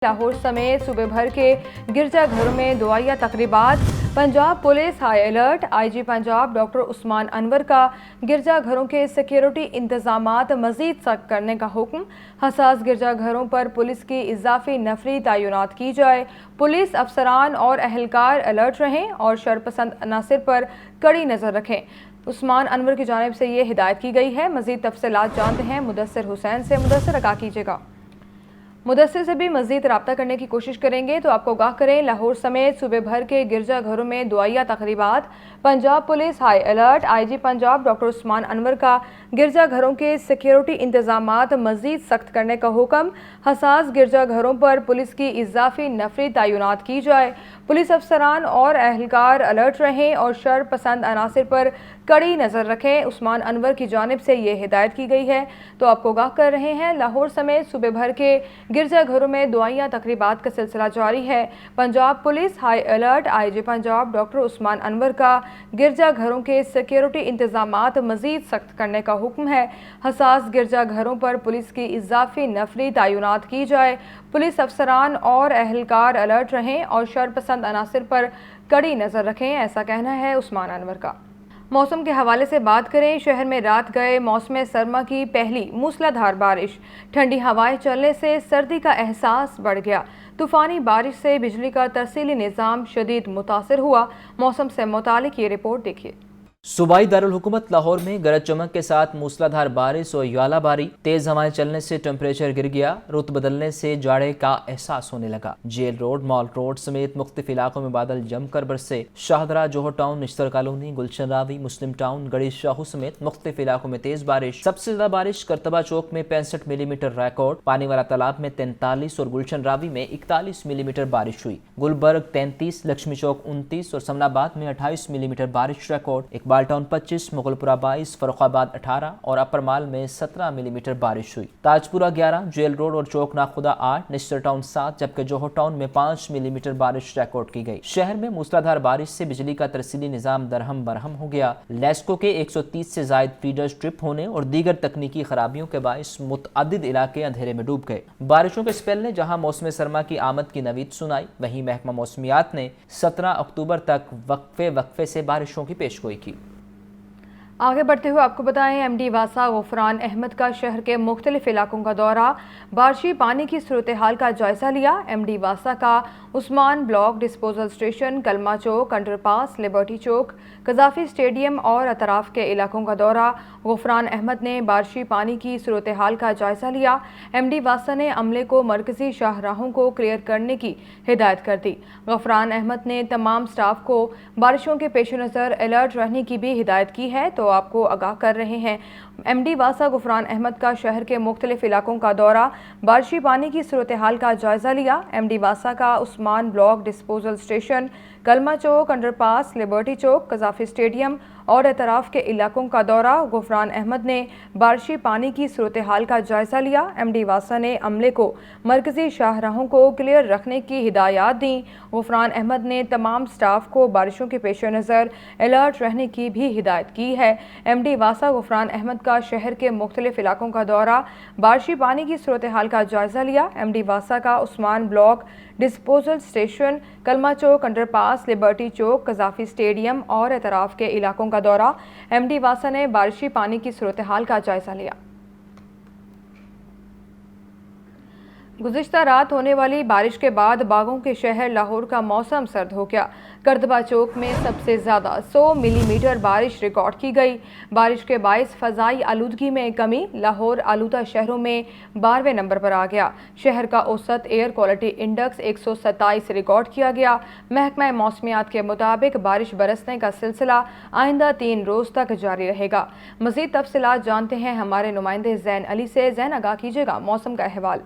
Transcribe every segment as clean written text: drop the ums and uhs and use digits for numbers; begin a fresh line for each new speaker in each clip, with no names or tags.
लाहौर समेत सूबे भर के गिरजा घरों में दुआया तकरीबात। Punjab police high alert. IG Punjab doctor Usman Anwar का गिरजा घरों के सिक्योरिटी इंतजामात मजीद सख्त करने का हुक्म। हसास गिरजा घरों पर पुलिस की इजाफी नफरी तैनात की जाए। पुलिस अफसरान और अहलकार अलर्ट रहें और शरपसंद अनासिर पर कड़ी नज़र रखें। उस्मान अनवर की जानिब से ये हिदायत की गई है। मजीद तफसीलात जानते हैं मुदस्सिर हुसैन से। मुदस्सिर आगाह कीजिएगा। मुदस्सिर से भी मजीद रब्ता करने की कोशिश करेंगे तो आपको आगाह करें, लाहौर समेत सूबे भर के गिरजा घरों में दुआया तकरीबात। Punjab police high alert. IG Punjab doctor Usman Anwar का गिरजा घरों के सिक्योरिटी इंतजामात मजीद सख्त करने का हुक्म। हसास गिरजा घरों पर पुलिस की इजाफी नफरी तैनात की जाए। पुलिस अफसरान और अहलकार अलर्ट रहें और शर पसंद अनासिर पर कड़ी नज़र रखें। उस्मान अनवर की जानिब से ये हिदायत की गई है तो आपको आगाह कर रहे हैं, लाहौर समेत सूबे भर के गिरजा घरों में दुआया तकरीबात का सिलसिला जारी है। Punjab police high alert. IG Punjab doctor Usman Anwar का गिरजा घरों के सिक्योरिटी इंतजामात मजीद सख्त करने का हुक्म है। हसास गिरजा घरों पर पुलिस की इजाफी नफरी तैनात की जाए। पुलिस अफसरान और अहलकार अलर्ट रहें और शरपसंद अनासिर पर कड़ी नज़र रखें, ऐसा कहना है उस्मान अनवर का। मौसम के हवाले से बात करें, शहर में रात गए मौसम सरमा की पहली मूसलाधार बारिश। ठंडी हवाएं चलने से सर्दी का एहसास बढ़ गया। तूफ़ानी बारिश से बिजली का तरसीली निज़ाम शदीद मुतासिर हुआ। मौसम से मुतालिक ये रिपोर्ट देखिए।
सूबाई दारुल हुकूमत लाहौर में गरज चमक के साथ मूसलाधार बारिश और यालाबारी, तेज हवाएं चलने से टेम्परेचर गिर गया। रुत बदलने से जाड़े का एहसास होने लगा। जेल रोड, मॉल रोड समेत मुख्तलिफ इलाकों में बादल जमकर बरसे। शाहदरा, जोहर टाउन, निश्तर कॉलोनी, गुलशन रावी, मुस्लिम टाउन, गड़ी शाहू समेत मुख्तलिफ इलाकों में तेज बारिश। सबसे ज्यादा बारिश करतबा चौक में 65 मिलीमीटर रिकॉर्ड, पानी वाला तालाब में 43 और गुलशन रावी में 41 मिलीमीटर बारिश हुई। गुलबर्ग 33, लक्ष्मी चौक 29 और समनाबाद में 28 मिलीमीटर बारिश रिकॉर्ड। बालटाउन 25, मुगलपुरा 22, फरुखाबाद 18 और अपर माल में 17 मिलीमीटर बारिश हुई। ताजपुरा 11, जेल रोड और चौक नाखुदा 8, निश्तर टाउन 7 जबकि जोहर टाउन में 5 मिलीमीटर बारिश रिकॉर्ड की गई। शहर में मूसलाधार बारिश से बिजली का तरसीली निजाम दरहम बरहम हो गया। लेस्को के 130 से जायद फीडर्स ट्रिप होने और दीगर तकनीकी खराबियों के बायस मुतअद्दिद इलाके अंधेरे में डूब गए। बारिशों के स्पेल ने जहां मौसम सरमा की आमद की नवीद सुनाई, वहीं महकमा मौसमियात ने 17 अक्टूबर तक वक्फे से बारिशों की पेशगोई की।
आगे बढ़ते हुए आपको बताएं, एमडी वासा गुफरान अहमद का शहर के मुख्तलिफ इलाकों का दौरा, बारिशी पानी की सूरत हाल का जायजा लिया। एमडी वासा का उस्मान ब्लॉक, डिस्पोजल स्टेशन, कलमा चौक, अंडरपास, लिबर्टी चौक, कजाफी स्टेडियम और अतराफ के इलाकों का दौरा। गुफरान अहमद ने बारिशी पानी की सूरत हाल का जायजा लिया। एमडी वासा ने अमले को मरकजी शाहराहों को क्लियर करने की हिदायत कर दी। गुफरान अहमद ने तमाम स्टाफ को बारिशों के पेश नज़र अलर्ट रहने की भी हिदायत की है तो आपको आगाह कर रहे हैं। एमडी वासा गुफरान अहमद का शहर के मुख्तलिफ इलाकों का दौरा, बारिशी पानी की सूरत हाल का जायजा लिया। एमडी वासा का उस्मान ब्लॉक, डिस्पोजल स्टेशन, कलमा चौक, अंडरपास, लिबर्टी चौक, कजाफी स्टेडियम और एतराफ के इलाकों का दौरा। गुफरान अहमद ने बारिशी पानी की सूरत हाल का जायजा लिया। एमडी वासा ने अमले को मरकजी शाहराहों को क्लियर रखने की हिदायत दी। गुफरान अहमद ने तमाम स्टाफ को बारिशों के पेश नज़र अलर्ट रहने की भी हिदायत की है। एमडी वासा गुफरान अहमद का शहर के मुख्तलिफ इलाकों का दौरा, बारिशी पानी की सूरत हाल का जायजा लिया। एमडी वासा का उस्मान ब्लॉक, डिस्पोजल स्टेशन, कलमा चौक, अंडरपास, लिबर्टी चौक, कजाफी स्टेडियम और एतराफ के इलाकों का दौरा। एमडी वासा ने बारिशी पानी की सूरत हाल का जायजा लिया। गुज़िश्ता रात होने वाली बारिश के बाद बागों के शहर लाहौर का मौसम सर्द हो गया। करतबा चौक में सबसे ज़्यादा 100 मिलीमीटर बारिश रिकॉर्ड की गई। बारिश के बायस फ़ज़ाई आलूदगी में कमी, लाहौर आलूदा शहरों में 12वें नंबर पर आ गया। शहर का औसत एयर क्वालिटी इंडेक्स 127 रिकॉर्ड किया गया। महकमा मौसमियात के मुताबिक बारिश बरसने का सिलसिला आइंदा 3 रोज़ तक जारी रहेगा। मज़ीद तफसीलात जानते हैं हमारे नुमाइंदे ज़ैन अली से। ज़ैन, आगाह कीजिएगा मौसम का अहवाल।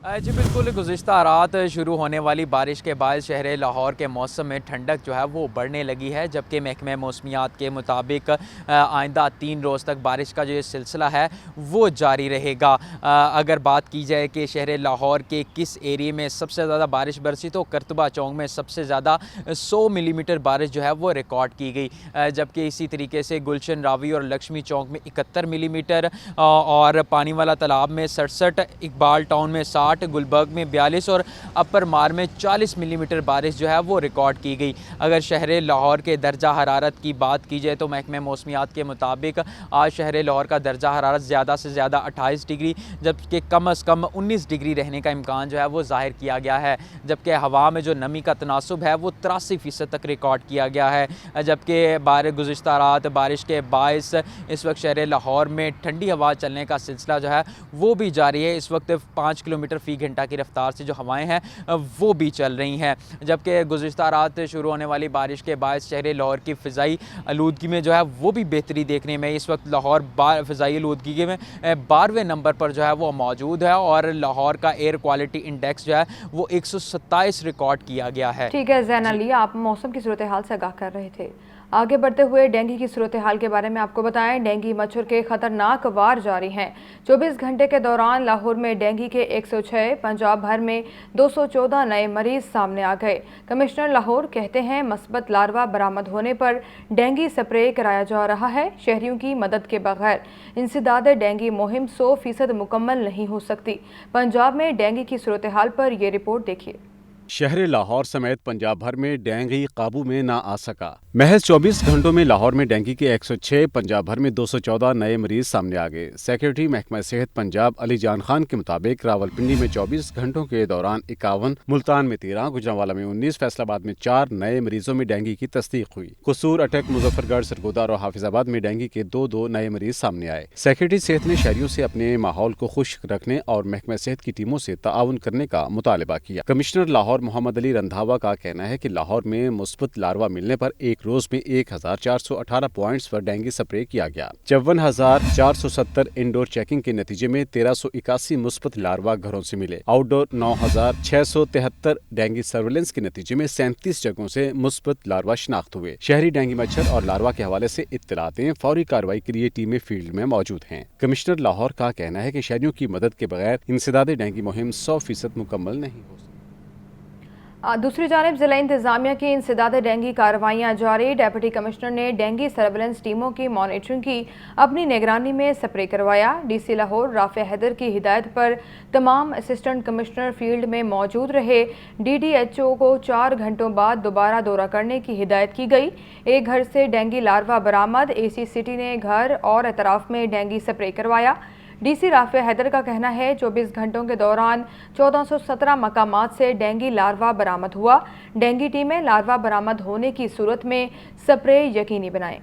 जी बिल्कुल, गुज़िश्ता रात शुरू होने वाली बारिश के बाद शहर लाहौर के मौसम में ठंडक जो है वो बढ़ने लगी है, जबकि महकमे मौसमियात के मुताबिक आइंदा 3 रोज़ तक बारिश का जो ये सिलसिला है वो जारी रहेगा। अगर बात की जाए कि शहर लाहौर के किस एरिए में सबसे ज़्यादा बारिश बरसी, तो करतबा चौक में सबसे ज़्यादा 100 मिलीमीटर बारिश जो है वो रिकॉर्ड की गई, जबकि इसी तरीके से गुलशन रावी और लक्ष्मी चौक में 71 मिलीमीटर और पानी वाला तालाब में 67, इकबाल टाउन में 60 60, गुलबर्ग में 42 और अपर मार में 40 मिलीमीटर बारिश जो है वो रिकॉर्ड की गई। अगर शहर लाहौर के दर्जा हरारत की बात की जाए तो महकमे मौसमियात के मुताबिक आज शहर लाहौर का दर्जा हरारत ज़्यादा से ज़्यादा 28 डिग्री जबकि कम अज़ कम 19 डिग्री रहने का इम्कान जो है वो ज़ाहिर किया गया है। जबकि हवा में जो नमी का तनासुब है वो 83% तक रिकॉर्ड किया गया है। जबकि गुज़िश्ता रात बारिश के बायस इस वक्त शहर लाहौर में ठंडी हवा चलने का सिलसिला जो है वो भी जारी है। इस वक्त 5 किलोमीटर फ़ी घंटा की रफ्तार से जो हवाएं हैं वो भी चल रही हैं। जबकि गुज़िश्ता रात शुरू होने वाली बारिश के बायस शहर लाहौर की फ़िज़ाई आलूदगी में जो है वो भी बेहतरी देखने में इस वक्त लाहौर फ़िज़ाई आलूदगी में 12वें नंबर पर जो है वो मौजूद है और लाहौर का एयर क्वालिटी इंडेक्स जो है वो 127 रिकॉर्ड किया गया है।
ठीक है ज़ैन अली, आप मौसम की सूरत हाल से आगाह कर रहे थे। आगे बढ़ते हुए डेंगू की सूरत हाल के बारे में आपको बताएं। डेंगू मच्छर के खतरनाक वार जारी हैं। 24 घंटे के दौरान लाहौर में डेंगू के 106, पंजाब भर में 214 नए मरीज सामने आ गए। कमिश्नर लाहौर कहते हैं मस्बत लार्वा बरामद होने पर डेंगू स्प्रे कराया जा रहा है। शहरियों की मदद के बगैर इंसदाद डेंगू मुहिम 100% मुकम्मल नहीं हो सकती। पंजाब में डेंगू की सूरत हाल पर ये रिपोर्ट देखिए।
शहर लाहौर समेत पंजाब भर में डेंगू काबू में ना आ सका। महज 24 घंटों में लाहौर में डेंगू के 106, पंजाब भर में 214 नए मरीज सामने आ गए। सेक्रेटरी महकमा सेहत पंजाब अली जान खान के मुताबिक रावलपिंडी में 24 घंटों के दौरान 51, मुल्तान में 13, गुजरांवाला में 19, फैसलाबाद में 4 नए मरीजों में डेंगू की तस्दीक हुई। कसूर, अटक, मुजफ्फरगढ़, सरगोदा और हाफिजाबाद में डेंगू के 2 नए मरीज सामने आए। सेक्रेटरी सेहत ने शहरियों से अपने माहौल को खुश्क रखने और महकमा सेहत की टीमों से ताउन करने का मुतालबा किया। कमिश्नर लाहौर मोहम्मद अली रंधावा का कहना है कि लाहौर में मुस्बत लार्वा मिलने पर एक रोज में 1418 पॉइंट्स पर डेंगू स्प्रे किया गया। 54,470 इंडोर चेकिंग के नतीजे में 1381 मुस्बत लार्वा घरों से मिले। आउटडोर 9,673 डेंगू सर्वेलेंस के नतीजे में 37 जगहों से मुस्बत लार्वा शिनाख्त हुए। शहरी डेंगू मच्छर और लार्वा के हवाले से इत्तलातें फौरी कार्रवाई के लिए टीमें फील्ड में मौजूद हैं। कमिश्नर लाहौर का कहना है कि शहरियों की मदद के बगैर इंसदाद डेंगू मुहिम 100% मुकम्मल नहीं हो सकती।
दूसरी जानिब जिला इंतजामिया की इंसदाद डेंगू कार्रवाइयाँ जारी। डेप्यूटी कमिश्नर ने डेंगू सर्वेलेंस टीमों की मॉनिटरिंग की, अपनी निगरानी में स्प्रे करवाया। डीसी लाहौर राफे हैदर की हिदायत पर तमाम असिस्टेंट कमिश्नर फील्ड में मौजूद रहे। DDHO को 4 घंटों बाद दोबारा दौरा करने की हिदायत की गई। एक घर से डेंगू लार्वा बरामद। AC सिटी ने घर और अतराफ में डेंगू स्प्रे करवाया। डीसी राफे हैदर का कहना है 24 घंटों के दौरान 1417 मकामात से डेंगू लार्वा बरामद हुआ। डेंगू टीमें लार्वा बरामद होने की सूरत में स्प्रे यकीनी बनाएं।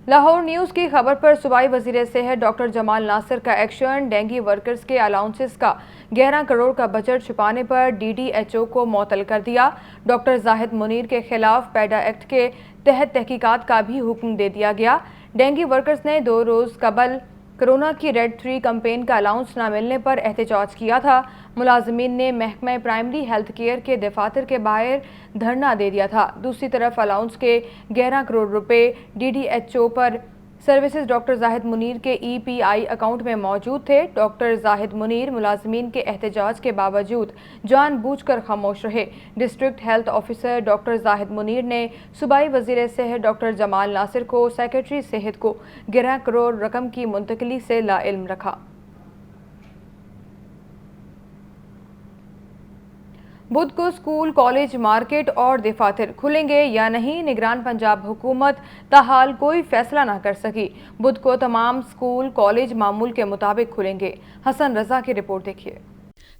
लाहौर न्यूज़ की खबर पर सूबाई वज़ीर सेहत डॉक्टर जमाल नासिर का एक्शन। डेंगू वर्कर्स के अलाउंसेस का 11 करोड़ का बजट छुपाने पर DDHO को मुअत्तल कर दिया। डॉक्टर जाहिद मुनीर के खिलाफ पैडा एक्ट के तहत तहकीकात का भी हुक्म दे दिया गया। डेंगू वर्कर्स ने 2 रोज़ कबल कोरोना की रेड 3 कैंपेन का अलाउंस न मिलने पर एहतजाज किया था। मुलाजमीन ने महकमा प्राइमरी हेल्थ केयर के दफातर के बाहर धरना दे दिया था। दूसरी तरफ अलाउंस के 11 करोड़ रुपए DDHO पर सर्विसेज डॉक्टर जाहिद मुनीर के EPI अकाउंट में मौजूद थे। डॉक्टर जाहिद मुनीर मुलाजमीन के एहतजाज के बावजूद जानबूझकर खामोश रहे। District health officer doctor Zahid Munir ने सूबाई वज़ीर सेहत डॉक्टर जमाल नासिर को सेक्रेटरी सेहत को 11 करोड़ रकम की मुंतकली से लाइल्म रखा। बुध को स्कूल, कॉलेज, मार्केट और दफातर खुलेंगे या नहीं, निगरान पंजाब हुकूमत ताहाल कोई फैसला ना कर सकी। बुध को तमाम स्कूल, कॉलेज मामूल के मुताबिक खुलेंगे। हसन रजा की रिपोर्ट देखिए।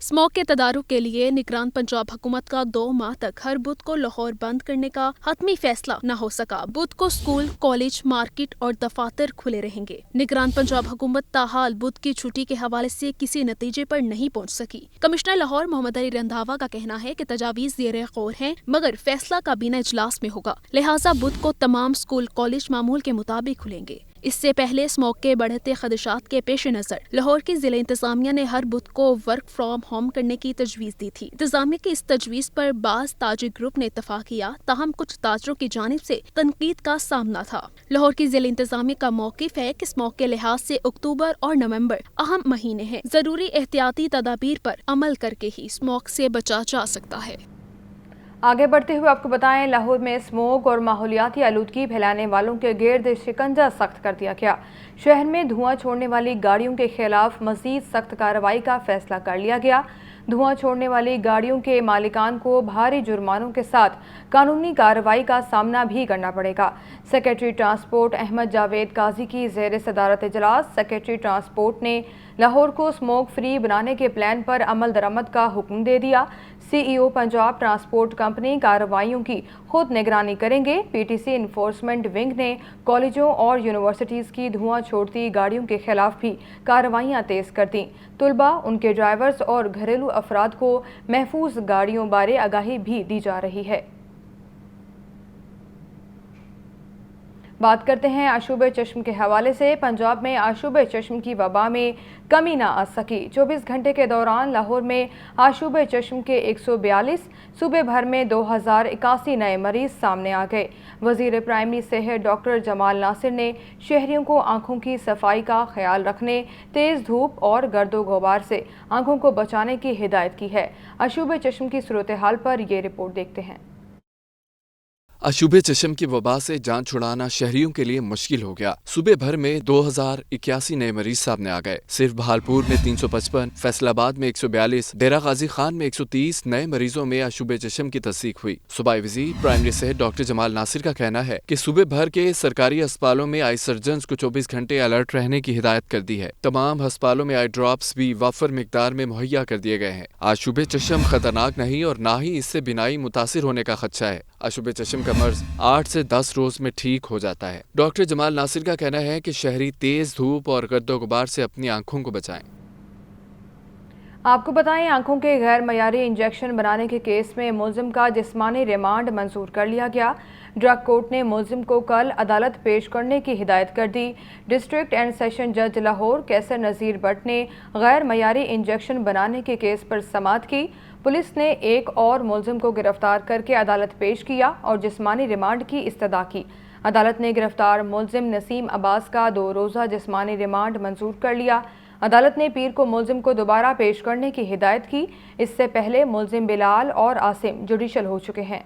स्मॉग के तदारुक के लिए निगरान पंजाब हुकूमत का 2 माह तक हर बुध को लाहौर बंद करने का हतमी फैसला न हो सका। बुध को स्कूल, कॉलेज, मार्केट और दफातर खुले रहेंगे। निगरान पंजाब हुकूमत ताहाल बुध की छुट्टी के हवाले से किसी नतीजे पर नहीं पहुँच सकी। कमिश्नर लाहौर मोहम्मद अली रंधावा का कहना है कि तजावीज़ ज़ेरे गौर हैं, मगर फैसला काबीना इजलास में होगा, लिहाजा बुध को तमाम स्कूल, कॉलेज मामूल के मुताबिक खुलेंगे। इससे पहले स्मॉग के बढ़ते खदशात के पेश नज़र लाहौर की जिला इंतजामिया ने हर बुध को वर्क फ्रॉम होम करने की तजवीज़ दी थी। इंतजामिया की इस तजवीज़ पर बाज़ ताजिर ग्रुप ने इत्तफाक किया, ताहम कुछ ताजरों की जानिब से तनकीद का सामना था। लाहौर की जिला इंतजामिया का मौक़िफ़ है कि स्मॉग के लिहाज से अक्टूबर और नवंबर अहम महीने हैं। ज़रूरी एहतियाती तदाबीर पर अमल करके ही स्मॉग से बचा जा सकता है।
आगे बढ़ते हुए आपको बताएं, लाहौर में स्मोक और माहौलियाती आलूदगी फैलाने वालों के गिर्द शिकंजा सख्त कर दिया गया। शहर में धुआं छोड़ने वाली गाड़ियों के खिलाफ मजीद सख्त कार्रवाई का फैसला कर लिया गया। धुआं छोड़ने वाली गाड़ियों के मालिकान को भारी जुर्मानों के साथ कानूनी कार्रवाई का सामना भी करना पड़ेगा। सेक्रेटरी ट्रांसपोर्ट अहमद जावेद काजी की ज़ेर सदारत इजलास सेक्रेटरी ट्रांसपोर्ट ने लाहौर को स्मोक फ्री बनाने के प्लान पर अमल दरामद का हुक्म दे दिया। CEO पंजाब ट्रांसपोर्ट कंपनी कार्रवाइयों की खुद निगरानी करेंगे। PTC इन्फोर्समेंट विंग ने कॉलेजों और यूनिवर्सिटीज़ की धुआं छोड़ती गाड़ियों के खिलाफ भी कार्रवाइयाँ तेज़ कर दी। तुलबा, उनके ड्राइवर्स और घरेलू अफराद को महफूज गाड़ियों बारे आगाही भी दी जा रही है। बात करते हैं आशूब चश्म के हवाले से। पंजाब में आशूब चश्म की वबा में कमी ना आ सकी। 24 घंटे के दौरान लाहौर में आशूब चश्म के 142, सूबे भर में 2081 नए मरीज सामने आ गए। वजीर प्राइमरी सेहत डॉक्टर जमाल नासिर ने शहरियों को आंखों की सफाई का ख्याल रखने, तेज़ धूप और गर्दो गुबार से आंखों को बचाने की हिदायत की है। आशूब चश्म की सूरत हाल पर ये रिपोर्ट देखते हैं।
आशूबे चश्म की वबा से जान छुड़ाना शहरियों के लिए मुश्किल हो गया। सूबे भर में 2081 नए मरीज सामने आ गए। सिर्फ बहालपुर में 355, फैसलाबाद में 142, डेरा गाजी खान में 130 नए मरीजों में आशूबे चश्म की तस्दीक हुई। सूबाई वजीर प्राइमरी सेहत डॉक्टर जमाल नासिर का कहना है कि सूबे भर के सरकारी अस्पतालों में आई सर्जन्स को 24 घंटे अलर्ट रहने की हिदायत कर दी है। तमाम अस्पतालों में आई ड्रॉप्स भी वाफर मिकदार में मुहैया कर दिए गए हैं। आशूबे चश्म खतरनाक नहीं और ना ही इससे बिनाई मुतासिर होने का खदशा है। आशूबे चश्म का मर्ज 8 से 10 रोज में ठीक हो जाता है। डॉक्टर जमाल नासिर का कहना है कि शहरी तेज धूप और गर्दो गुबार से अपनी आंखों को बचाएं।
आपको बताएं, आंखों के गैर मयारी इंजेक्शन बनाने के केस में मुलजिम का जिस्मानी रिमांड मंजूर कर लिया गया। ड्रग कोर्ट ने मुलजिम को कल अदालत पेश करने की हिदायत कर दी। डिस्ट्रिक्ट एंड सेशन जज लाहौर कैसर नज़ीर बट ने गैर मयारी इंजेक्शन बनाने के केस पर समाअत की। पुलिस ने एक और मुलजिम को गिरफ्तार करके अदालत पेश किया और जिस्मानी रिमांड की इस्तदा की। अदालत ने गिरफ्तार मुलजिम नसीम अब्बास का 2 रोज़ा जिस्मानी रिमांड मंजूर कर लिया। अदालत ने पीर को मुलजिम को दोबारा पेश करने की हिदायत की। इससे पहले मुलजिम बिलाल और आसिम जुडिशल हो चुके हैं।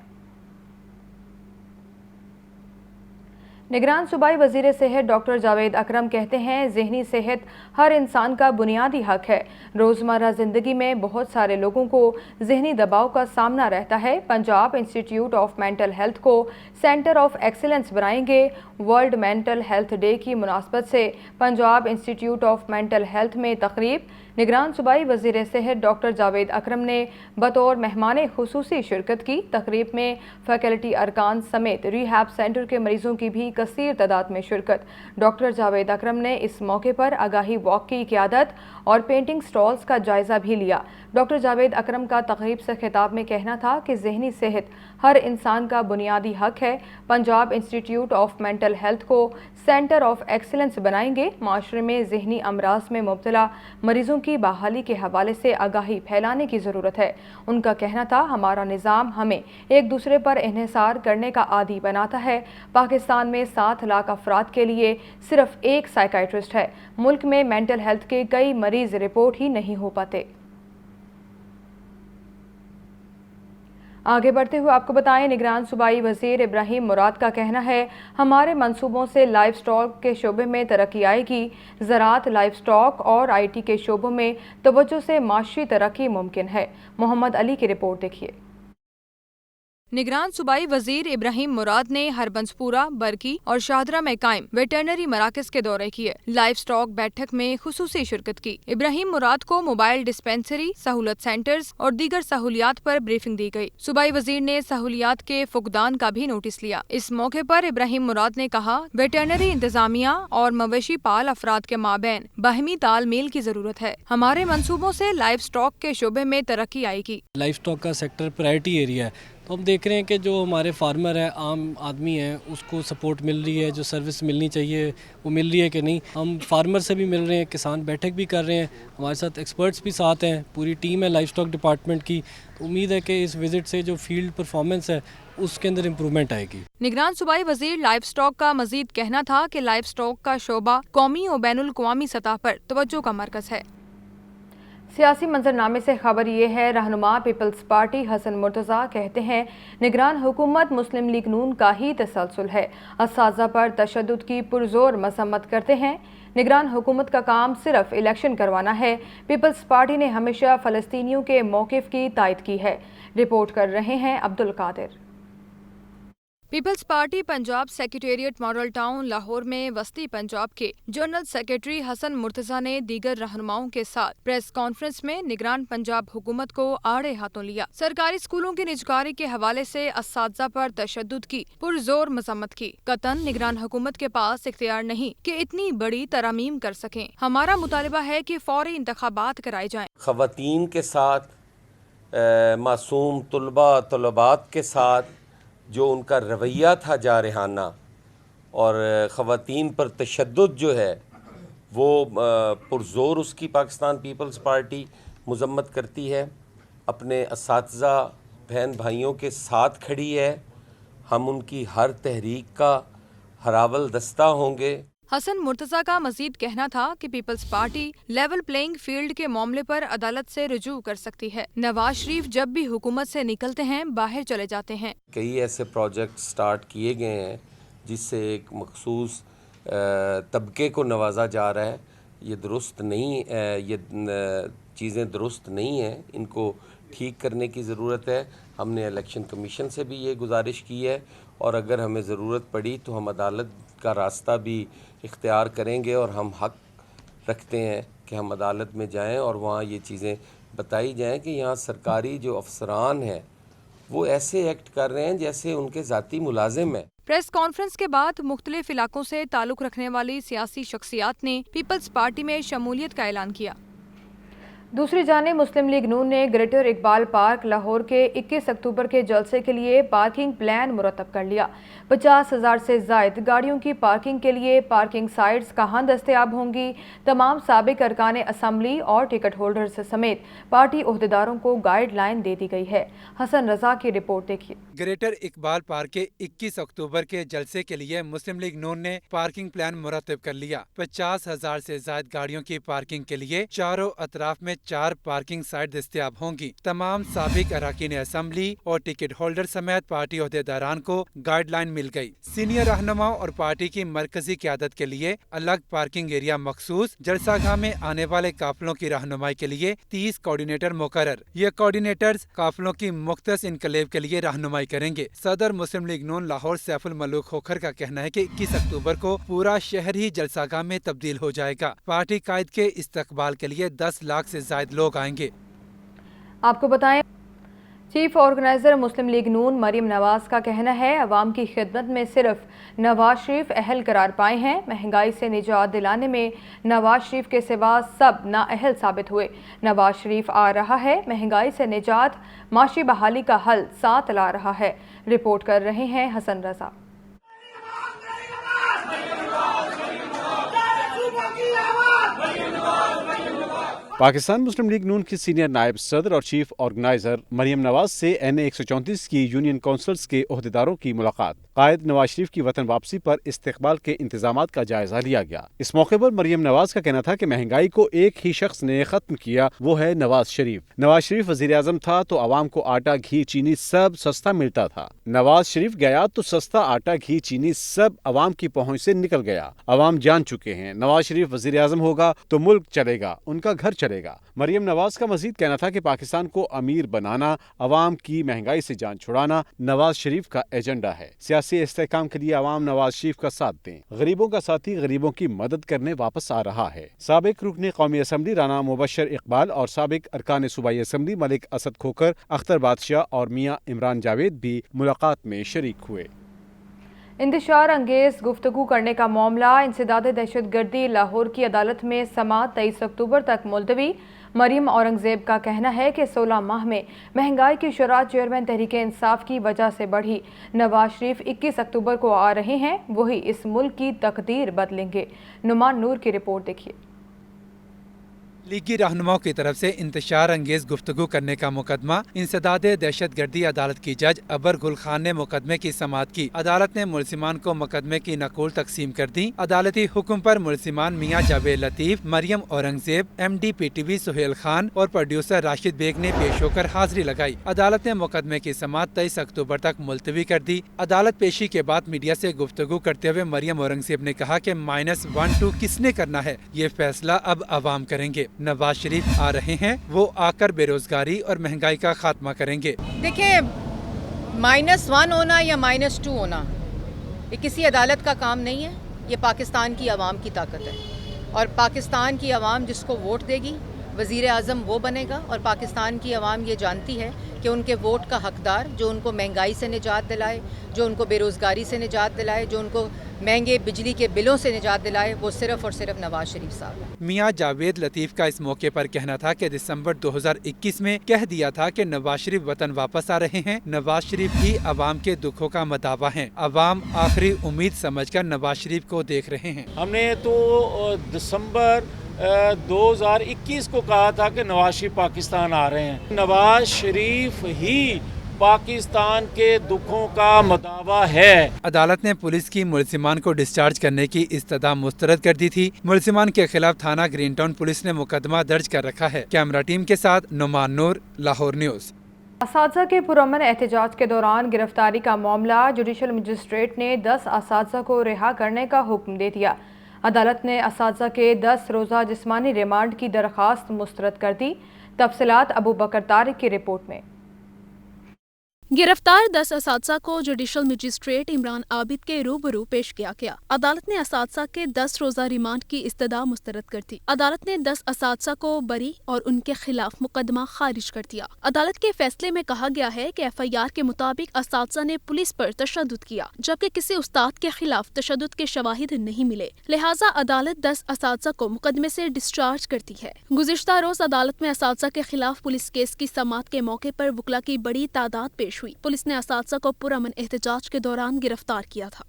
निगरान सूबाई वजीर सेहत डॉक्टर जावेद अकरम कहते हैं, ज़हनी सेहत हर इंसान का बुनियादी हक है। रोज़मर्रा ज़िंदगी में बहुत सारे लोगों को ज़हनी दबाव का सामना रहता है। Punjab institute of mental health को सेंटर ऑफ एक्सीलेंस बनाएंगे। वर्ल्ड मेंटल हेल्थ डे की मुनासबत से Punjab institute of mental health में तकरीब। निगरान सूबाई वजीर सेहत डॉक्टर जावेद अकरम ने बतौर मेहमान खुसूसी शिरकत की। तकरीब में फैकल्टी अरकान समेत रिहैब सेंटर के मरीजों की भी कसीर तादाद में शिरकत। डॉक्टर जावेद अकरम ने इस मौके पर आगाही वॉक की क़ियादत और पेंटिंग स्टॉल्स का जायज़ा भी लिया। डॉक्टर जावेद अकरम का तकरीब से खिताब में कहना था कि ज़हनी सेहत हर इंसान का बुनियादी हक है। Punjab institute of mental health को सेंटर ऑफ एक्सीलेंस बनाएंगे। माशरे में ज़हनी अमराज में मुब्तला मरीजों की बहाली के हवाले से आगाही फैलाने की ज़रूरत है। उनका कहना था, हमारा निज़ाम हमें एक दूसरे पर इन्हिसार करने का आदी बनाता है। पाकिस्तान में 7 लाख अफराद के लिए सिर्फ एक साइकाइट्रिस्ट है। मुल्क में मेंटल हेल्थ के कई मरीज रिपोर्ट ही नहीं हो पाते। आगे बढ़ते हुए आपको बताएं, निगरान सूबाई वजीर इब्राहिम मुराद का कहना है, हमारे मंसूबों से लाइव स्टॉक के शोबे में तरक्की आएगी। ज़राअत, लाइव स्टॉक और IT के शोबों में तवज्जो से माशी तरक्की मुमकिन है। मोहम्मद अली की रिपोर्ट देखिए। निगरान सूबाई वजीर इब्राहिम मुराद ने हरबंसपुरा, बरकी और शाहदरा में कायम वेटरनरी मराकज के दौरे किए। लाइव स्टॉक बैठक में खुसूसी शिरकत की। इब्राहिम मुराद को मोबाइल डिस्पेंसरी, सहूलत सेंटर्स और दीगर सहूलियात पर ब्रीफिंग दी गई। सूबाई वजीर ने सहूलियात के फुकदान का भी नोटिस लिया। इस मौके पर इब्राहिम मुराद ने कहा, वेटरनरी इंतजामिया और मवेशी पाल अफराद के माबैन बाहमी तालमेल की जरूरत है। हमारे मंसूबों से लाइव स्टॉक के शोबे में तरक्की आएगी।
लाइव स्टॉक का सेक्टर प्रायोरिटी एरिया है, तो हम देख रहे हैं कि जो हमारे फार्मर है, आम आदमी है, उसको सपोर्ट मिल रही है, जो सर्विस मिलनी चाहिए वो मिल रही है कि नहीं। हम फार्मर से भी मिल रहे हैं, किसान बैठक भी कर रहे हैं, हमारे साथ एक्सपर्ट्स भी साथ हैं, पूरी टीम है लाइव स्टॉक डिपार्टमेंट की। तो उम्मीद है कि इस विजिट से जो फील्ड परफॉर्मेंस है उसके अंदर इम्प्रूवमेंट आएगी।
निगरान सूबाई वजीर लाइव स्टॉक का मजीद कहना था कि लाइव स्टॉक का शोबा कौमी और बैनुल अक़वामी सतह पर तवज्जो का मरकज है। سیاسی منظرنامے سے خبر یہ ہے، رہنما پیپلز پارٹی حسن مرتضیٰ کہتے ہیں نگران حکومت مسلم لیگ نون کا ہی تسلسل ہے، اساتذہ پر تشدد کی پرزور مذمت کرتے ہیں۔ نگران حکومت کا کام صرف الیکشن کروانا ہے۔ پیپلز پارٹی نے ہمیشہ فلسطینیوں کے موقف کی تائید کی ہے۔ رپورٹ کر رہے ہیں Abdul Qadir. Peoples Party Punjab secretariat Model Town Lahore میں وسطی پنجاب کے جنرل سیکریٹری حسن مرتضیٰ نے دیگر رہنماؤں کے ساتھ پریس کانفرنس میں نگران پنجاب حکومت کو آڑے ہاتھوں لیا۔ سرکاری اسکولوں کی نجکاری کے حوالے سے اساتذہ پر تشدد کی پرزور مذمت کی۔ قطعاً نگران حکومت کے پاس اختیار نہیں کہ اتنی بڑی ترامیم کر سکیں۔ ہمارا مطالبہ ہے کہ فوری انتخابات کرائے جائیں۔
خواتین کے ساتھ، معصوم طلبات کے ساتھ جو ان کا رویہ تھا جارحانہ اور خواتین پر تشدد جو ہے وہ پرزور اس کی پاکستان پیپلز پارٹی مذمت کرتی ہے، اپنے اساتذہ بہن بھائیوں کے ساتھ کھڑی ہے۔ ہم ان کی ہر تحریک کا ہراول دستہ ہوں گے۔
حسن مرتضیٰ کا مزید کہنا تھا کہ Peoples Party level playing field کے معاملے پر عدالت سے رجوع کر سکتی ہے۔ نواز شریف جب بھی حکومت سے نکلتے ہیں باہر چلے جاتے ہیں۔
کئی ایسے پروجیکٹ سٹارٹ کیے گئے ہیں جس سے ایک مخصوص طبقے کو نوازا جا رہا ہے۔ یہ درست نہیں، یہ چیزیں درست نہیں ہیں، ان کو ٹھیک کرنے کی ضرورت ہے۔ ہم نے الیکشن کمیشن سے بھی یہ گزارش کی ہے اور اگر ہمیں ضرورت پڑی تو ہم عدالت کا راستہ بھی اختیار کریں گے اور ہم حق رکھتے ہیں کہ ہم عدالت میں جائیں اور وہاں یہ چیزیں بتائی جائیں کہ یہاں سرکاری جو افسران ہیں وہ ایسے ایکٹ کر رہے ہیں جیسے ان کے ذاتی ملازم ہیں۔
پریس کانفرنس کے بعد مختلف علاقوں سے تعلق رکھنے والی سیاسی شخصیات نے پیپلز پارٹی میں شمولیت کا اعلان کیا۔ دوسری جانب مسلم لیگ نون نے گریٹر اقبال پارک لاہور کے 21 اکتوبر کے جلسے کے لیے پارکنگ پلان مرتب کر لیا۔ 50,000 سے زائد گاڑیوں کی پارکنگ کے لیے پارکنگ سائٹس کہاں دستیاب ہوں گی؟ تمام سابق ارکان اسمبلی اور ٹکٹ ہولڈرز سمیت پارٹی عہدیداروں کو گائیڈ لائن دے دی گئی ہے۔ حسن رضا کی رپورٹ دیکھیے۔
گریٹر اقبال پارک کے 21 اکتوبر کے جلسے کے لیے مسلم لیگ نون نے پارکنگ پلان مرتب کر لیا۔ 50,000 سے زائد گاڑیوں کی پارکنگ کے لیے چاروں اطراف میں 4 پارکنگ سائٹ دستیاب ہوں گی۔ تمام سابق اراکین اسمبلی اور ٹکٹ ہولڈر سمیت پارٹی عہدیداران کو گائیڈ لائن مل گئی۔ سینئر رہنماؤں اور پارٹی کی مرکزی قیادت کے لیے الگ پارکنگ ایریا مخصوص۔ جلسہ گاہ میں آنے والے قافلوں کی رہنمائی کے لیے 30 کوآرڈینیٹر مقرر۔ یہ کوآرڈینیٹرز قافلوں کی مختص انکلیو کے لیے رہنمائی کریں گے۔ صدر مسلم لیگ نون لاہور سیف الملوک کھوکھر کا کہنا ہے کہ 21 اکتوبر کو پورا شہر ہی جلسہ گاہ میں تبدیل ہو جائے گا۔ پارٹی قائد کے استقبال کے لیے 10 لاکھ سے زائد لوگ آئیں گے۔
آپ کو بتائیں چیف آرگنائزر مسلم لیگ نون مریم نواز کا کہنا ہے عوام کی خدمت میں صرف نواز شریف اہل قرار پائے ہیں۔ مہنگائی سے نجات دلانے میں نواز شریف کے سوا سب نااہل ثابت ہوئے۔ نواز شریف آ رہا ہے، مہنگائی سے نجات، معاشی بحالی کا حل ساتھ لا رہا ہے۔ رپورٹ کر رہے ہیں حسن رضا۔
پاکستان مسلم لیگ نون کی سینئر نائب صدر اور چیف آرگنائزر مریم نواز سے این اے 134 کی یونین کونسلز کے عہدیداروں کی ملاقات۔ قائد نواز شریف کی وطن واپسی پر استقبال کے انتظامات کا جائزہ لیا گیا۔ اس موقع پر مریم نواز کا کہنا تھا کہ مہنگائی کو ایک ہی شخص نے ختم کیا، وہ ہے نواز شریف۔ نواز شریف وزیر اعظم تھا تو عوام کو آٹا گھی چینی سب سستا ملتا تھا۔ نواز شریف گیا تو سستا آٹا گھی چینی سب عوام کی پہنچ سے نکل گیا۔ عوام جان چکے ہیں نواز شریف وزیر اعظم ہوگا تو ملک چلے گا، ان کا گھر چلے گا۔ مریم نواز کا مزید کہنا تھا کہ پاکستان کو امیر بنانا، عوام کی مہنگائی سے جان چھڑانا نواز شریف کا ایجنڈا ہے۔ سیاسی استحکام کے لیے عوام نواز شریف کا ساتھ دیں۔ غریبوں کا ساتھی غریبوں کی مدد کرنے واپس آ رہا ہے۔ سابق رکن قومی اسمبلی رانا مبشر اقبال اور سابق ارکان صوبائی اسمبلی ملک اسد کھوکھر، اختر بادشاہ اور میاں عمران جاوید بھی ملاقات میں شریک ہوئے۔
انتشار انگیز گفتگو کرنے کا معاملہ انسداد دہشت گردی لاہور کی عدالت میں سماعت 23 اکتوبر تک ملتوی۔ مریم اورنگزیب کا کہنا ہے کہ 16 ماہ میں مہنگائی کی شرح چیئرمین تحریک انصاف کی وجہ سے بڑھی۔ نواز شریف 21 اکتوبر کو آ رہے ہیں، وہی اس ملک کی تقدیر بدلیں گے۔ نعمان نور کی رپورٹ دیکھیے۔
लीगी रहनुमाओं की तरफ से इंतशार अंगेज गुफ्तगू करने का मुकदमा इंसदाद दहशत गर्दी अदालत की जज अबर गुल खान ने मुकदमे की समाअत की। अदालत ने मुलजिमान को मुकदमे की नकूल तकसीम कर दी। अदालती हुक्म पर मुलजिमान मियां जावेद लतीफ, मरियम औरंगजेब, MD PTV सुहेल खान और प्रोड्यूसर राशिद बेग ने पेश होकर हाजिरी लगाई। अदालत ने मुकदमे की समाअत 23 अक्टूबर तक मुलतवी कर दी। अदालत पेशी के बाद मीडिया से गुफ्तगू करते हुए मरियम औरंगजेब ने कहा कि -1-2 किसने करना है, ये फैसला अब अवाम करेंगे। नवाज शरीफ आ रहे हैं, वो आकर बेरोजगारी और महंगाई का खात्मा करेंगे।
देखिए, -1 होना या -2 होना ये किसी अदालत का काम नहीं है, ये पाकिस्तान की आवाम की ताकत है और पाकिस्तान की आवाम जिसको वोट देगी वज़ीर आज़म वो बनेगा। और पाकिस्तान की आवाम ये जानती है कि उनके वोट का हकदार जो उनको महंगाई से निजात दिलाए, जो उनको बेरोज़गारी से निजात दिलाए, जो उनको महंगे बिजली के बिलों से निजात दिलाए, वो सिर्फ़ और सिर्फ नवाज शरीफ साहब है।
मियां जावेद लतीफ़ का इस मौके पर कहना था कि दिसंबर 2021 में कह दिया था कि नवाज शरीफ वतन वापस आ रहे हैं। नवाज शरीफ ही अवाम के दुखों का मदावा हैं। अवाम आखिरी उम्मीद समझकर नवाज शरीफ को देख रहे हैं।
हमने तो दिसंबर 2021 को कहा था कि नवाज शरीफ पाकिस्तान आ रहे हैं। नवाज शरीफ ही पाकिस्तान के दुखों का मदावा है।
अदालत ने पुलिस की मुलजिमान को डिस्चार्ज करने की इस्तदा मुस्तरद कर दी थी। मुलजिमान के खिलाफ थाना ग्रीन टाउन पुलिस ने मुकदमा दर्ज कर रखा है। कैमरा टीम के साथ नुमान नूर, लाहौर न्यूज़।
असातिज़ा के पुरअमन एहतजाज के दौरान गिरफ्तारी का मामला जुडिशल मजिस्ट्रेट ने 10 असातिज़ा को रिहा करने का हुक्म दे दिया। अदालत ने असातिज़ा के 10 रोज़ा जिस्मानी रिमांड की दरख्वास्त मुस्तरद कर दी। तफसीलात अबू बकर तारिक की रिपोर्ट में।
गिरफ्तार 10 असातिज़ा को जुडिशल मजिस्ट्रेट इमरान आबिद के रूबरू पेश किया गया। अदालत ने असातिज़ा के 10 रोज़ा रिमांड की इस्तदा मुस्तरद कर दी। अदालत ने 10 असातिज़ा को बरी और उनके खिलाफ मुकदमा खारिज कर दिया। अदालत के फैसले में कहा गया है कि FIR के मुताबिक असातिज़ा ने पुलिस पर तशद्दुद किया, जबकि किसी उस्ताद के खिलाफ तशद्दुद के शवाहिद नहीं मिले। लिहाजा अदालत 10 असातिज़ा को मुकदमे से डिस्चार्ज करती है। गुज़िश्ता रोज अदालत में असातिज़ा के खिलाफ पुलिस केस की समाअत के मौके पर वकला की बड़ी तादाद पेश हुई। पुलिस ने असातिज़ा को पुरअमन एहतजाज के दौरान गिरफ्तार किया था।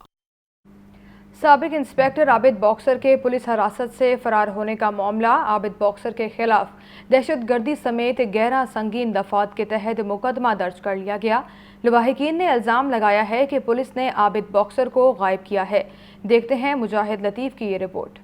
साबिक इंस्पेक्टर आबिद बॉक्सर के पुलिस हिरासत से फरार होने का मामला। आबिद बॉक्सर के खिलाफ दहशतगर्दी समेत 11 संगीन दफात के तहत मुकदमा दर्ज कर लिया गया। लवाहिकीन ने इल्ज़ाम लगाया है कि पुलिस ने आबिद बॉक्सर को गायब किया है। देखते हैं मुजाहिद लतीफ़ की ये रिपोर्ट।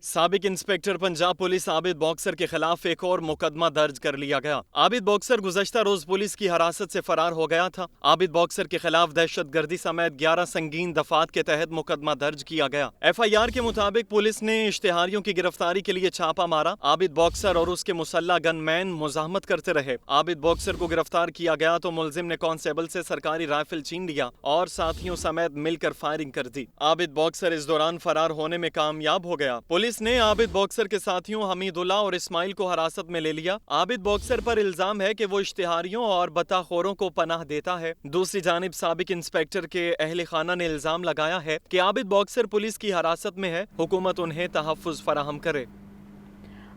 साबिक inspector Punjab police Abid boxer के खिलाफ एक और मुकदमा दर्ज कर लिया गया। आबिद बॉक्सर गुज़श्ता रोज पुलिस की हिरासत से फरार हो गया था। आबिद बॉक्सर के खिलाफ दहशतगर्दी समेत 11 संगीन दफात के तहत मुकदमा दर्ज किया गया। FIR के मुताबिक पुलिस ने इश्तिहारियों की गिरफ्तारी के लिए छापा मारा। आबिद बॉक्सर और उसके मुसल्ला गनमैन मुजाहमत करते रहे। आबिद बॉक्सर को गिरफ्तार किया गया तो मुलजिम ने कांस्टेबल से सरकारी राइफल छीन लिया और साथियों समेत मिलकर फायरिंग कर दी। आबिद बॉक्सर इस दौरान फरार होने में कामयाब हो गया। पुलिस ने आबिद बॉक्सर के साथियों हमीदुल्लाह और इस्माइल को हिरासत में ले लिया। आबिद बॉक्सर पर इल्जाम है कि वो इश्तिहारियों और बताखोरों को पनाह देता है। दूसरी जानिब साबिक इंस्पेक्टर के अहले खाना ने इल्जाम लगाया है कि आबिद बॉक्सर पुलिस की हिरासत में है, हुकूमत उन्हें तहफ़्फ़ुज़ फराहम करे।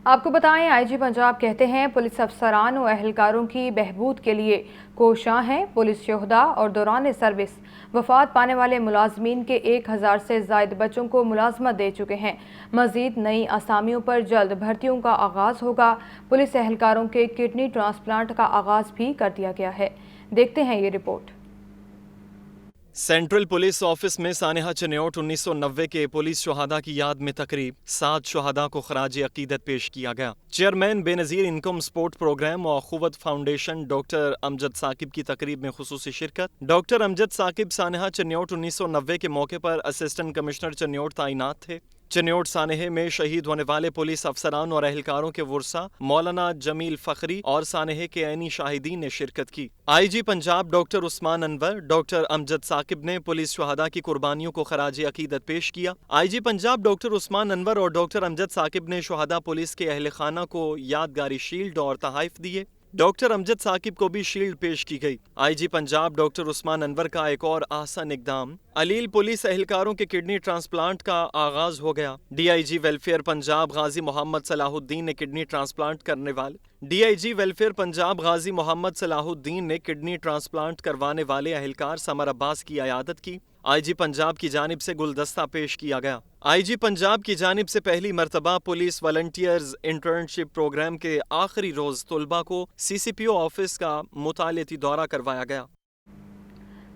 आपको बताएं, IG पंजाब कहते हैं पुलिस अफसरान और अहलकारों की बहबूद के लिए कोशां हैं। पुलिस शोहदा और दौरान सर्विस वफात पाने वाले मुलाजमीन के 1000 से ज़ायद बच्चों को मुलाजमत दे चुके हैं। मज़ीद नई असामियों पर जल्द भर्तियों का आगाज़ होगा। पुलिस एहलकारों के किडनी ट्रांसप्लांट का आगाज़ भी कर दिया गया है। देखते हैं ये रिपोर्ट।
सेंट्रल पुलिस ऑफिस में सानेहा चन्योट 1990 के पुलिस शहादा की याद में तकरीब 7 शहादा को खराज अकीदत पेश किया गया। Chairman Benazir income support programme और अखुवत फाउंडेशन डॉक्टर अमजद साकिब की तकरीब में खुसूसी शिरकत। डॉक्टर अमजद साकिब सानेहा चन्योट 1990 के मौके पर असिस्टेंट कमिश्नर चन्योट तैनात थे। चन्योट सानेहे में शहीद होने वाले पुलिस अफसरान और एहलकारों के वर्सा मौलाना जमील फखरी और सानेहे के ऐनी शाहिदीन ने शिरकत की। IG Punjab doctor Usman Anwar, doctor Amjad Saqib ने पुलिस शहादा की कुर्बानियों को खराज अकीदत पेश किया। IG पंजाब डॉक्टर उस्मान अनवर और डॉक्टर अमजद साकिब ने शहादा पुलिस के अहले खाना को यादगारी शील्ड और तहाइफ दिए। डॉक्टर अमजद साकिब को भी शील्ड पेश की गई। IG पंजाब डॉक्टर उस्मान अनवर का एक और आसान इकदाम, अलील पुलिस एहलकारों के किडनी ट्रांसप्लांट का आगाज हो गया। DIG वेलफेयर पंजाब गाजी मोहम्मद सलाहुद्दीन ने किडनी ट्रांसप्लांट करने वाले DIG वेलफेयर पंजाब गाजी मोहम्मद सलाहुद्दीन ने किडनी ट्रांसप्लांट करवाने वाले एहलकार समर अब्बास की अयादत की। आईजी पंजाब की जानिब से गुलदस्ता पेश किया गया। आईजी पंजाब की जानिब से पहली मरतबा पुलिस वॉलंटियर्स इंटर्नशिप प्रोग्राम के आखिरी रोज तलबा को CCPO ऑफिस का मुतालियाती दौरा करवाया गया।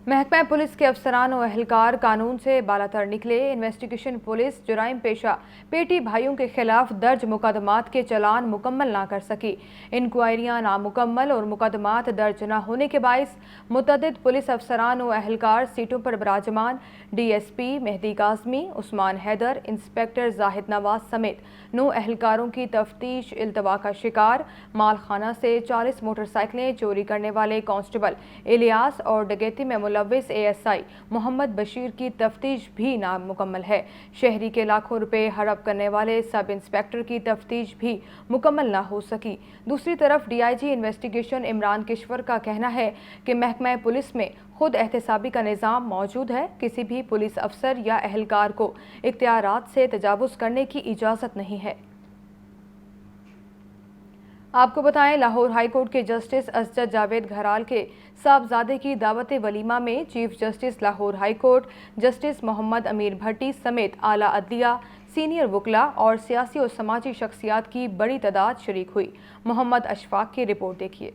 महकमा पुलिस के अफसरान और अहलकार कानून से बालातर निकले। इन्वेस्टिगेशन पुलिस जुराइम पेशा पेटी भाइयों के खिलाफ दर्ज मुकदमात के चलान मुकम्मल ना कर सकी। इंक्वायरियां नामुकम्मल और मुकदमात दर्ज न होने के बायस मुतअद्दिद पुलिस अफसरान और अहलकार सीटों पर बराजमान DSP मेहदी काज़मी, उस्मान हैदर, इंस्पेक्टर जाहिद नवाज समेत 9 अहलकारों की तफ्तीश इल्तवा का शिकार। मालखाना से 40 मोटरसाइकिलें चोरी करने वाले कांस्टेबल इलियास और डकैती में मुलव्विस ASI मोहम्मद बशीर की तफ्तीश भी नामुकम्मल है। शहरी के लाखों रुपए हड़प करने वाले सब इंस्पेक्टर की तफ्तीश भी मुकम्मल ना हो सकी। दूसरी तरफ DIG इन्वेस्टिगेशन इमरान किश्वर का कहना है कि महकमा पुलिस में खुद एहतसाबी का निज़ाम मौजूद है। किसी भी पुलिस अफसर या अहलकार को इख्तियारात से तजावुज़ करने की इजाज़त नहीं है। आपको बताएं, लाहौर हाई कोर्ट के जस्टिस असजद जावेद घराल के साहबजादे की दावत वलीमा में chief justice Lahore high court justice Muhammad Amir Bhatti समेत आला अदलिया, सीनियर वकला और सियासी और समाजी शख्सियात की बड़ी तादाद शरीक हुई। मोहम्मद अशफाक की रिपोर्ट देखिए।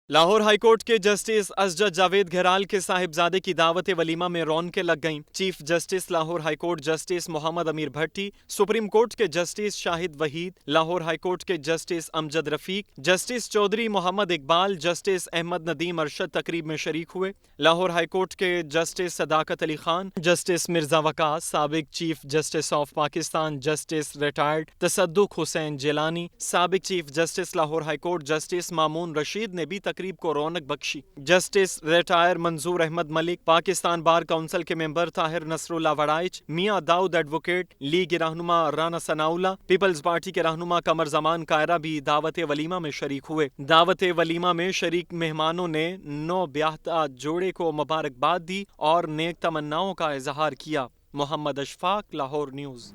लाहौर हाईकोर्ट के जस्टिस असजद जावेद घराल के साहिबजादे की दावत वलीमा में रौनकें लग गईं। Chief justice Lahore high court justice Muhammad Amir Bhatti, supreme court के जस्टिस शाहिद वहीद, लाहौर हाईकोर्ट के justice Amjad Rafiq, justice Chaudhry Muhammad Iqbal, justice Ahmad Nadeem Arshad तकरीब में शरीक हुए। लाहौर हाईकोर्ट के जस्टिस सदाकत अली खान, जस्टिस मिर्जा वकास, साबिक chief justice of Pakistan justice retired तसद्दुक हुसैन जिलानी, साबिक chief justice Lahore high court justice Mamun Rashid ने भी तकरीब को रौनक बख्शी। जस्टिस रिटायर मंजूर अहमद मलिक, पाकिस्तान बार काउंसिल के मेंबर ताहिर नसरुल्लाह वड़ाइच, मियां दाऊद एडवोकेट, लीग रहनुमा राना सनाउल्ला, पीपल्स पार्टी के रहनुमा कमर जमान कायरा भी दावत वलीमा में शरीक हुए। दावत वलीमा में शरीक मेहमानों ने नौ ब्याहता जोड़े को मुबारकबाद दी और नेक तमन्नाओं का इजहार किया। मोहम्मद अशफाक, लाहौर न्यूज़।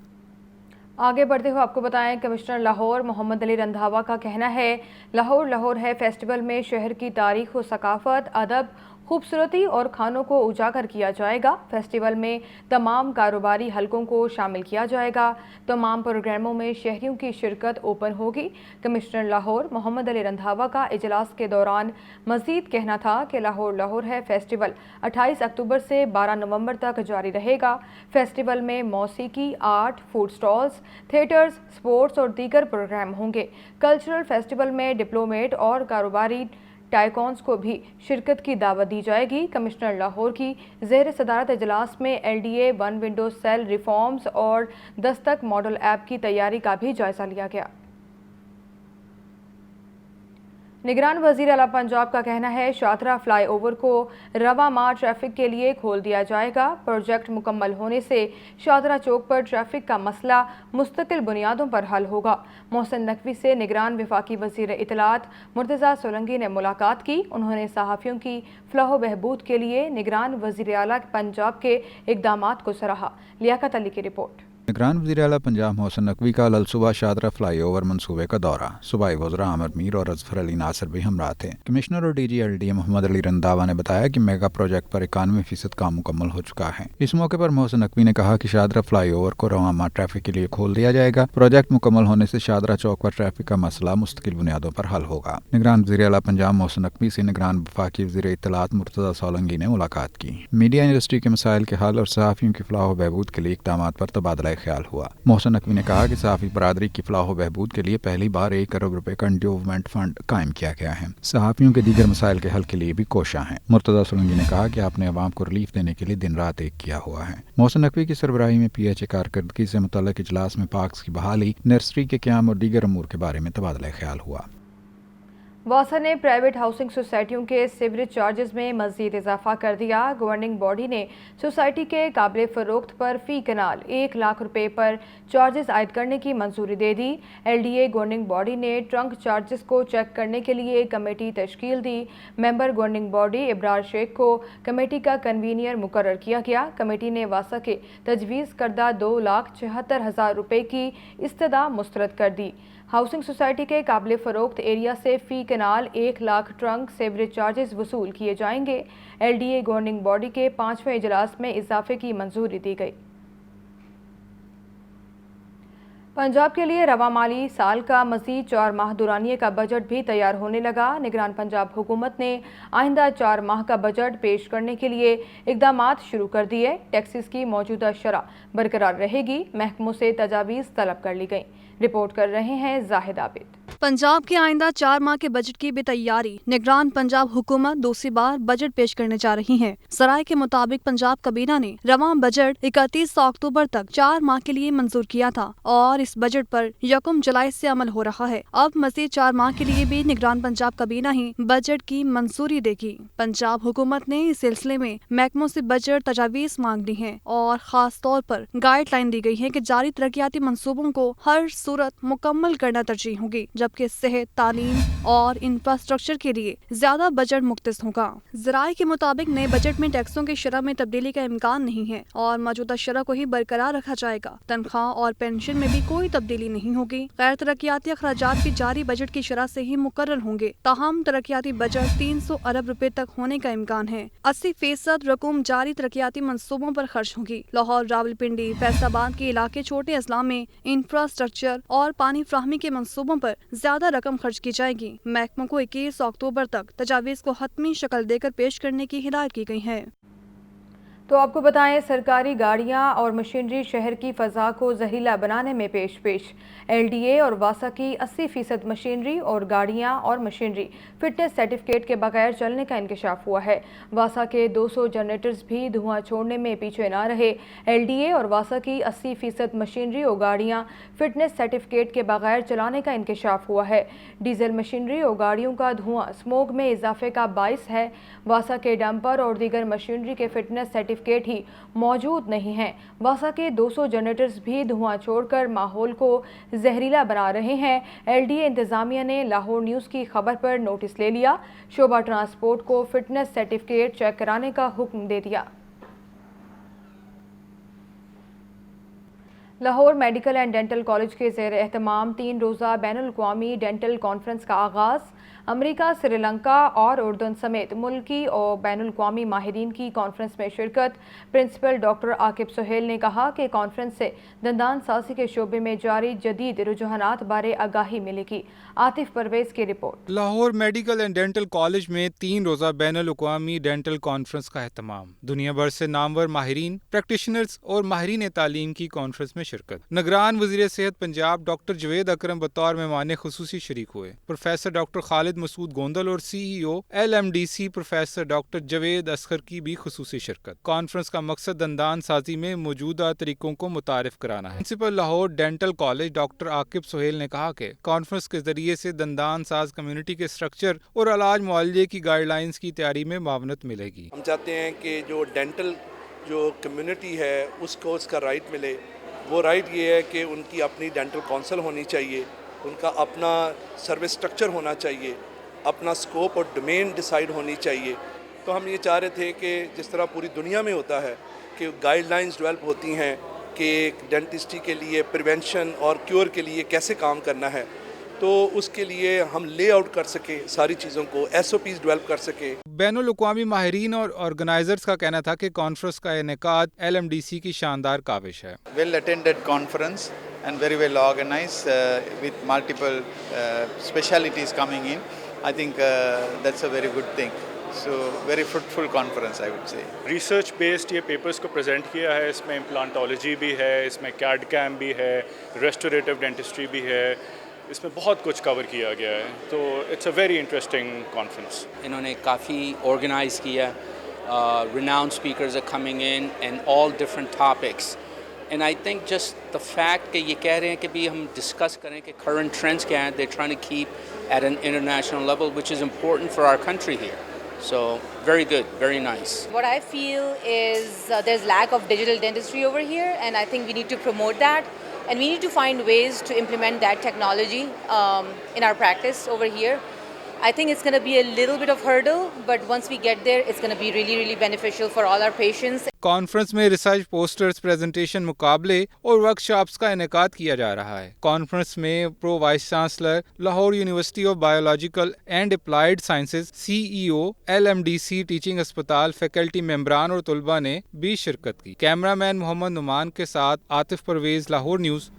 आगे बढ़ते हुए आपको बताएं, कमिश्नर लाहौर मोहम्मद अली रंधावा का कहना है, लाहौर लाहौर है फेस्टिवल में शहर की तारीख व सकाफत, अदब, खूबसूरती और खानों को उजागर किया जाएगा। फेस्टिवल में तमाम कारोबारी हलकों को शामिल किया जाएगा। तमाम प्रोग्रामों में शहरियों की शिरकत ओपन होगी। कमिश्नर लाहौर मोहम्मद अली रंधावा का इजलास के दौरान मजीद कहना था कि लाहौर लाहौर है फेस्टिवल 28 अक्टूबर से 12 नवंबर तक जारी रहेगा। फेस्टिवल में मौसीकी, art, food stalls, theatres, sports और दीगर प्रोग्राम होंगे। कल्चरल फेस्टिवल में डिप्लोमेट और कारोबारी टाइकॉन्स को भी शिरकत की दावत दी जाएगी। कमिश्नर लाहौर की ज़ेर सदारत इजलास में LDA 1 विंडो सेल रिफॉर्म्स और दस्तक मॉडल ऐप की तैयारी का भी जायजा लिया गया। निगरान वज़ीर आला पंजाब का कहना है, शादरा फ्लाई ओवर को रवा माह ट्रैफिक के लिए खोल दिया जाएगा। प्रोजेक्ट मुकम्मल होने से शादरा चौक पर ट्रैफिक का मसला मुस्तकिल बुनियादों पर हल होगा। मोहसिन नकवी से निगरान वफाकी वज़ीर इत्तलात मुर्तज़ा सोलंकी ने मुलाकात की। उन्होंने सहाफ़ियों की फलाह बहबूद के लिए निगरान वज़ीर आला पंजाब के इक़दामात को सराहा। लियाकत अली की रिपोर्ट।
निगरान वज़ीर आला पंजाब मोहसिन नकवी का कल सुबह शादरा फ्लाई ओवर मनसूबे का दौरा। सूबाई वज़रा आमिर मीर और अजफर अली नासिर भी हमरा थे। कमिश्नर और DG LDA मोहम्मद अली रंधावा ने बताया कि मेगा प्रोजेक्ट पर 91% काम मुकम्मल हो चुका है। इस मौके पर मोहसिन नकवी ने कहा कि शादरा फ्लाई ओवर को रवा माह ट्रैफिक के लिए खोल दिया जाएगा। प्रोजेक्ट मुकम्मल होने से शादरा चौक पर ट्रैफिक का मसला मुस्तकिल बुनियादों पर हल होगा। निगरान वज़ीर आला पंजाब मोहसिन नकवी से निगरान वफाकी वज़ीर इत्तलात मुर्तज़ा सोलंकी ने मुलाकात की। मीडिया इंडस्ट्री के मसाइल के हल और सहाफ़ियों की फलाह बहबूद के लिए इक़दामात पर तबादला ख्याल हुआ। मोहसिन नकवी ने कहा कि सहाफ़ी बरादरी की फलाह व बहबूद के लिए पहली बार 1 करोड़ रुपए का एंडोवमेंट फंड कायम किया गया है। सहाफ़ियों के दीगर मसाइल के हल के लिए भी कोशां हैं। मुर्तज़ा सोलंकी ने कहा कि आपने अवाम को रिलीफ देने के लिए दिन रात एक किया हुआ है। मोहसिन नकवी की सरबराही में PHA कारकर्दगी से मुतल्लिक़ इजलास में पार्क्स की बहाली, नर्सरी के क़याम और दीगर अमूर के बारे में तबादला ख्याल हुआ।
वासा ने प्राइवेट हाउसिंग सोसाइटियों के सीवरेज चार्जेस में मज़ीद इजाफा कर दिया। गवर्निंग बॉडी ने सोसाइटी के काबिल फ़रोख्त पर फ़ी कनाल 1 लाख रुपए पर चार्जेस आयद करने की मंजूरी दे दी। LDA गवर्निंग बॉडी ने ट्रंक चार्जेस को चेक करने के लिए कमेटी तश्कील दी। Member governing body Ibrar Sheikh को कमेटी का कन्वीनियर मुकर्रर किया गया। कमेटी ने वासा के तजवीज़ करदा 2,76,000 रुपए की इस्तदा मुस्तरद कर दी। हाउसिंग सोसाइटी के काबिल फ़रोख्त एरिया से फ़ी कनाल 1 लाख ट्रंक सेवरेज चार्जेस वसूल किए जाएंगे। LDA गवर्निंग बॉडी के 5वें इजलास में इजाफे की मंजूरी दी गई। पंजाब के लिए रवा माली साल का मज़ीद 4 माह दुरानिये का बजट भी तैयार होने लगा। निगरान पंजाब हुकूमत ने आइंदा 4 माह का बजट पेश करने के लिए इक़दामात शुरू कर दिए। टैक्सेस की मौजूदा शरह बरकरार रहेगी। महकमों से तजावीज़ तलब कर ली गई। रिपोर्ट कर रहे हैं जाहिद आबिद।
पंजाब के आइंदा 4 माह के बजट की भी तैयारी। निगरान पंजाब हुकूमत दूसरी बार बजट पेश करने जा रही है। सराय के मुताबिक पंजाब काबीना ने रवा बजट 31 अक्टूबर तक 4 माह के लिए मंजूर किया था और इस बजट पर 1 जुलाई से अमल हो रहा है। अब मज़ीद 4 माह के लिए भी निगरान पंजाब काबीना ही बजट की मंजूरी देगी। पंजाब हुकूमत ने इस सिलसिले में महकमों से बजट तजावीज़ मांग ली है और खास तौर पर गाइडलाइन दी गई है कि जारी तरक्याती मंसूबों को हर सूरत मुकम्मल करना तरजीह होगी, जबकि सेहत, तालीम और इंफ्रास्ट्रक्चर के लिए ज्यादा बजट मुख्तस होगा। ज़राए के मुताबिक नए बजट में टैक्सों की शरह में तब्दीली का इम्कान नहीं है और मौजूदा शरह को ही बरकरार रखा जाएगा। तनख्वाह और पेंशन में भी कोई तब्दीली नहीं होगी। गैर तरक्याती अखराजात भी जारी बजट की शरह से ही मुकर्रर होंगे। ताहम तरक्याती बजट 300 अरब रुपए तक होने का इम्कान है। 80% रकूम जारी तरक्याती मंसूबों पर खर्च होगी। लाहौर, रावलपिंडी, फैसलाबाद के इलाके छोटे अजला में इंफ्रास्ट्रक्चर और पानी फ्राहमी के मंसूबों पर ज्यादा रकम खर्च की जाएगी। महकमों को 21 अक्टूबर तक तजावीज़ को हतमी शक्ल देकर पेश करने की हिदायत की गई है।
तो आपको बताएं, सरकारी गाड़ियां और मशीनरी शहर की फ़ज़ा को जहरीला बनाने में पेश। LDA और वासा की 80% मशीनरी और गाड़ियां और मशीनरी फिटनेस सर्टिफिकेट के बगैर चलने का इंकशाफ हुआ है। वासा के 200 जनरेटर्स भी धुआं छोड़ने में पीछे ना रहे। LDA और वासा की 80% मशीनरी और गाड़ियां फिटनेस सर्टिफिकेट के बगैर चलाने का इंकशाफ हुआ है। डीजल मशीनरी और गाड़ियों का धुआं स्मोक में इजाफे का बाइस है। वासा के डंपर और दीगर मशीनरी के फिटनेस सर्टिफिकेट ही मौजूद नहीं हैं। वासा के 200 जनरेटर्स भी धुआं छोड़कर माहौल को जहरीला बना रहे हैं। LDA इंतजामिया ने लाहौर न्यूज़ की खबर पर नोटिस ले लिया। शोबा ट्रांसपोर्ट को फिटनेस सर्टिफिकेट चेक कराने का हुक्म दे दिया। Lahore medical and dental college के ज़ेर एहतमाम 3 रोज़ा बैनुल-अक़वामी डेंटल कॉन्फ्रेंस का आगाज़। अमेरिका, श्रीलंका और उर्दन समेत मुल्की और बैनुल-अक़वामी माहिरीन की कॉन्फ्रेंस में शिरकत। प्रिंसिपल डॉक्टर आकिब सुहेल ने कहा कि कॉन्फ्रेंस से दंदान साजी के शोबे में जारी जदीद रुझानात बारे आगाही मिलेगी। आतिफ परवेज की report.
Lahore medical and dental college में 3 रोज़ा बैनुल-अक़वामी डेंटल कॉन्फ्रेंस का एहतमाम। दुनिया भर से नामवर माहिरीन, प्रैक्टिशनर्स और माहिरीन तालीम की कॉन्फ्रेंस में शिरकत। निगरान वज़ीर सेहत पंजाब डॉक्टर जवेद अकरम बतौर मेहमान खुसूसी शरीक हुए। प्रोफेसर डॉक्टर खालिद मसूद गोंदल और CEO LMDC professor doctor Javed Asghar की भी खुसूसी शिरकत। कॉन्फ्रेंस का मकसद दंदान साजी में मौजूदा तरीकों को मुतारिफ कराना है। Principal Lahore dental college doctor Aqib Sohail ने कहा कि कॉन्फ्रेंस के जरिए से दंदान साज कम्युनिटी के स्ट्रक्चर और इलाज मुआवजे की गाइडलाइंस की तैयारी में मावनत मिलेगी।
हम चाहते हैं कि जो डेंटल जो कम्युनिटी है उसको उसका राइट मिले। वो राइट ये है कि उनकी अपनी डेंटल काउंसिल होनी चाहिए, उनका अपना सर्विस स्ट्रक्चर होना चाहिए, अपना स्कोप और डोमेन डिसाइड होनी चाहिए। तो हम ये चाह रहे थे कि जिस तरह पूरी दुनिया में होता है कि गाइडलाइंस डेवलप होती हैं कि डेंटिस्ट्री के लिए प्रिवेंशन और क्योर के लिए कैसे काम करना है, तो उसके लिए हम ले आउट कर सके सारी चीज़ों को, SOPs डेवलप कर सके।
बैनुल-अक़वामी माहिरीन और ऑर्गेनाइजर्स का कहना था कि कॉन्फ्रेंस का इनेकाद LMDC की शानदार काविश है।
Well attended conference and very well organized with multiple specialities coming in. I think that's a very good thing. So very fruitful conference I would say.
Research based ये papers को present किया है, इसमें implantology भी है, इसमें CAD/CAM भी है, restorative dentistry भी है, इसमें बहुत कुछ कवर किया गया है। तो it's a very interesting conference.
इन्होंने काफ़ी organize किया, renowned speakers are coming in and all different topics. And I think just the fact कि ये कह रहे हैं कि भी हम discuss करें कि current trends क्या हैं, they're trying to keep at an international level, which is important for our country here. So very good, very nice.
What I feel is there's lack of digital dentistry over here, and I think we need to promote that, and we need to find ways to implement that technology in our practice over here. I think it's going to be a little bit of hurdle, but once we get there, it's going to be really, really beneficial for all our patients.
Conference میں research posters presentation مقابلے اور workshops کا انعقاد کیا جا رہا ہے. Conference میں pro vice chancellor Lahore university of biological and applied sciences CEO LMDC teaching ہسپتال فیکلٹی ممبران اور طلباء نے بھی شرکت کی. کیمرہ مین محمد نعمان کے ساتھ عاطف پرویز، لاہور نیوز.